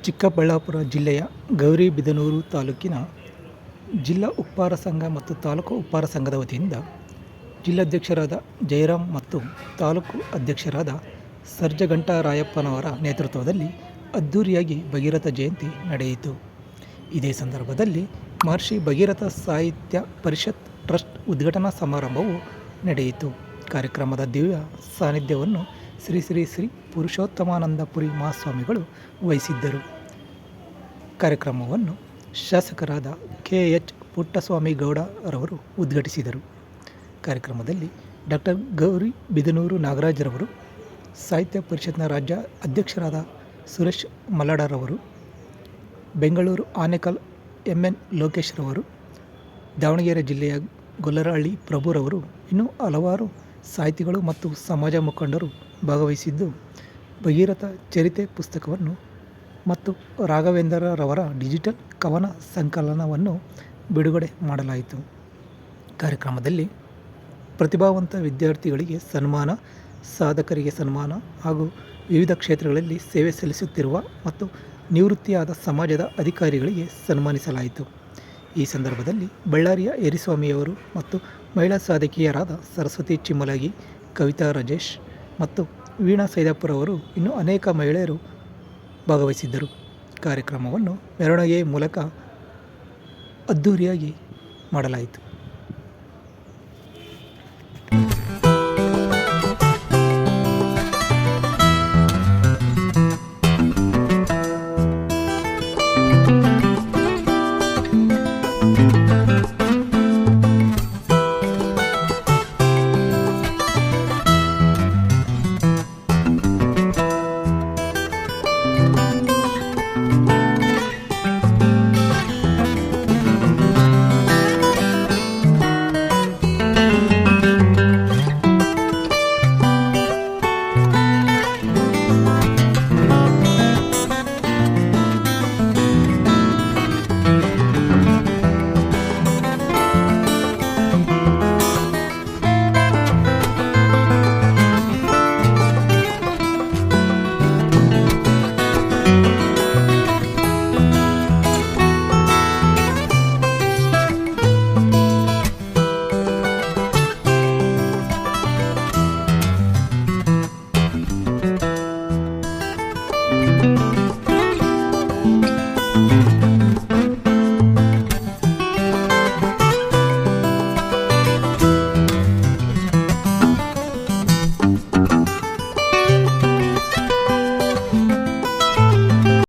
ಚಿಕ್ಕಬಳ್ಳಾಪುರ ಜಿಲ್ಲೆಯ ಗೌರಿಬಿದನೂರು ತಾಲೂಕಿನ ಜಿಲ್ಲಾ ಉಪ್ಪಾರ ಸಂಘ ಮತ್ತು ತಾಲೂಕು ಉಪ್ಪಾರ ಸಂಘದ ವತಿಯಿಂದ ಜಿಲ್ಲಾಧ್ಯಕ್ಷರಾದ ಜಯರಾಮ್ ಮತ್ತು ತಾಲೂಕು ಅಧ್ಯಕ್ಷರಾದ ಸರ್ಜಘಂಟರಾಯಪ್ಪನವರ ನೇತೃತ್ವದಲ್ಲಿ ಅದ್ಧೂರಿಯಾಗಿ ಭಗೀರಥ ಜಯಂತಿ ನಡೆಯಿತು. ಇದೇ ಸಂದರ್ಭದಲ್ಲಿ ಮಹರ್ಷಿ ಭಗೀರಥ ಸಾಹಿತ್ಯ ಪರಿಷತ್ ಟ್ರಸ್ಟ್ ಉದ್ಘಾಟನಾ ಸಮಾರಂಭವು ನಡೆಯಿತು. ಕಾರ್ಯಕ್ರಮದ ದಿವ್ಯ ಸಾನ್ನಿಧ್ಯವನ್ನು ಶ್ರೀ ಶ್ರೀ ಶ್ರೀ ಪುರುಷೋತ್ತಮಾನಂದಪುರಿ ಮಹಾಸ್ವಾಮಿಗಳು ವಹಿಸಿದ್ದರು. ಕಾರ್ಯಕ್ರಮವನ್ನು ಶಾಸಕರಾದ ಕೆ.ಎಚ್. ಪುಟ್ಟಸ್ವಾಮಿಗೌಡ ರವರು ಉದ್ಘಾಟಿಸಿದರು. ಕಾರ್ಯಕ್ರಮದಲ್ಲಿ ಡಾಕ್ಟರ್ ಗೌರಿಬಿದನೂರು ನಾಗರಾಜರವರು, ಸಾಹಿತ್ಯ ಪರಿಷತ್ನ ರಾಜ್ಯ ಅಧ್ಯಕ್ಷರಾದ ಸುರೇಶ್ ಮಲ್ಲಾಡರವರು, ಬೆಂಗಳೂರು ಆನೇಕಲ್ ಎಂ.ಎನ್. ಲೋಕೇಶ್ ರವರು, ದಾವಣಗೆರೆ ಜಿಲ್ಲೆಯ ಗೊಲ್ಲರಹಳ್ಳಿ ಪ್ರಭುರವರು, ಇನ್ನೂ ಹಲವಾರು ಸಾಹಿತಿಗಳು ಮತ್ತು ಸಮಾಜ ಮುಖಂಡರು ಭಾಗವಹಿಸಿದ್ದು, ಭಗೀರಥ ಚರಿತೆ ಪುಸ್ತಕವನ್ನು ಮತ್ತು ರಾಘವೇಂದ್ರರವರ ಡಿಜಿಟಲ್ ಕವನ ಸಂಕಲನವನ್ನು ಬಿಡುಗಡೆ ಮಾಡಲಾಯಿತು. ಕಾರ್ಯಕ್ರಮದಲ್ಲಿ ಪ್ರತಿಭಾವಂತ ವಿದ್ಯಾರ್ಥಿಗಳಿಗೆ ಸನ್ಮಾನ, ಸಾಧಕರಿಗೆ ಸನ್ಮಾನ ಹಾಗೂ ವಿವಿಧ ಕ್ಷೇತ್ರಗಳಲ್ಲಿ ಸೇವೆ ಸಲ್ಲಿಸುತ್ತಿರುವ ಮತ್ತು ನಿವೃತ್ತಿಯಾದ ಸಮಾಜದ ಅಧಿಕಾರಿಗಳಿಗೆ ಸನ್ಮಾನಿಸಲಾಯಿತು. ಈ ಸಂದರ್ಭದಲ್ಲಿ ಬಳ್ಳಾರಿಯ ಯರಿಸ್ವಾಮಿಯವರು ಮತ್ತು ಮಹಿಳಾ ಸಾಧಕಿಯರಾದ ಸರಸ್ವತಿ ಚಿಮ್ಮಲಗಿ, ಕವಿತಾ ರಾಜೇಶ್ ಮತ್ತು ವೀಣಾ ಸೈದಾಪುರವರು ಇನ್ನೂ ಅನೇಕ ಮಹಿಳೆಯರು ಭಾಗವಹಿಸಿದ್ದರು. ಕಾರ್ಯಕ್ರಮವನ್ನು ಮೆರವಣಿಗೆ ಮೂಲಕ ಅದ್ಧೂರಿಯಾಗಿ ಮಾಡಲಾಯಿತು.